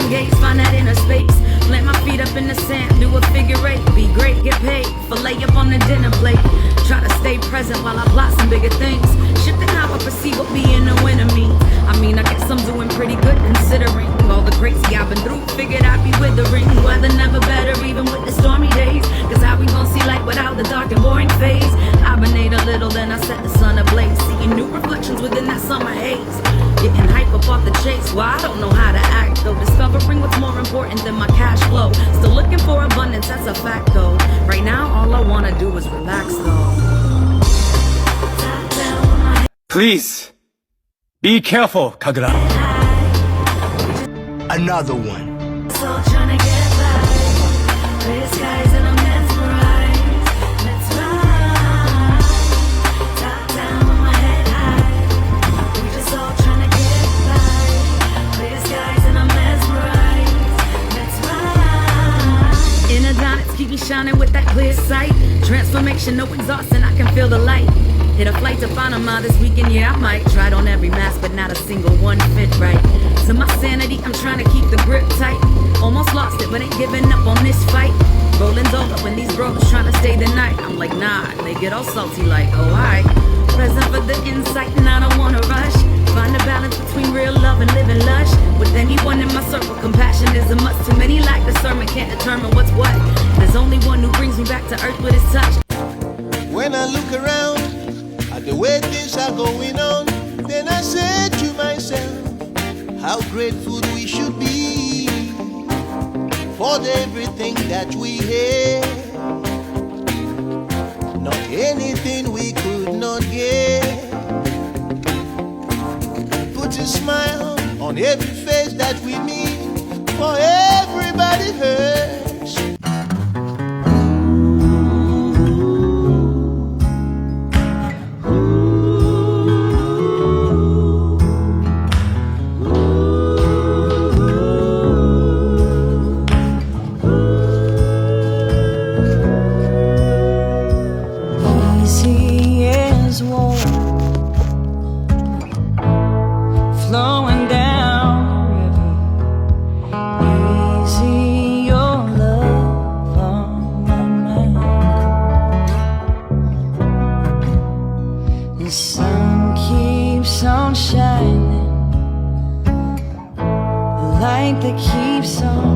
certain gaze, find that inner space. Plant my feet up in the sand, do a figure eight. Be great, get paid, fillet up on the dinner plate. Try to stay present while I plot some bigger things. Shifting how I perceive what being a winner means. I mean, I guess I'm doing pretty good considering all the crazy I've been through. Figured I'd be withering. Weather never better, even with the stormy days. Cause how we gon' see light without the dark and boring phase? Hibernate a little, then I set the sun ablaze. Seeing new reflections within that summer haze. Getting hype up off the chase, well, I don't know how to act though. Discovering what's more important than my cash flow. Still looking for abundance, that's a fact though. Right now, all I wanna do is relax though. Please, be careful, Kagura. Another one. So tryna get by, clear skies and I'm mesmerized. Let's ride, top down with my head high. We just all tryna get by, clear skies and I'm mesmerized. Let's ride. Inner diamonds keep me shining with that clear sight. Transformation, no exhaustion, I can feel the light. Hit a flight to Panama this weekend, yeah, I might. Tried on every mask, but not a single one fit right. To my sanity, I'm trying to keep the grip tight. Almost lost it, but ain't giving up on this fight. Rolling's over when these bros trying to stay the night. I'm like, nah, and they get all salty like, oh, alright. Present for the insight, and I don't wanna rush. Find a balance between real love and living lush. With anyone in my circle, compassion is a must. Too many lack discernment, can't determine what's what. There's only one who brings me back to earth with his touch. When I look around at the way things are going on, then I say to myself, how grateful we should be for everything that we have. Not anything we could not get. Put a smile on every face that we meet, for everybody hurts. Flowing down the river, easy, your love on my mind. The sun keeps on shining, the light that keeps on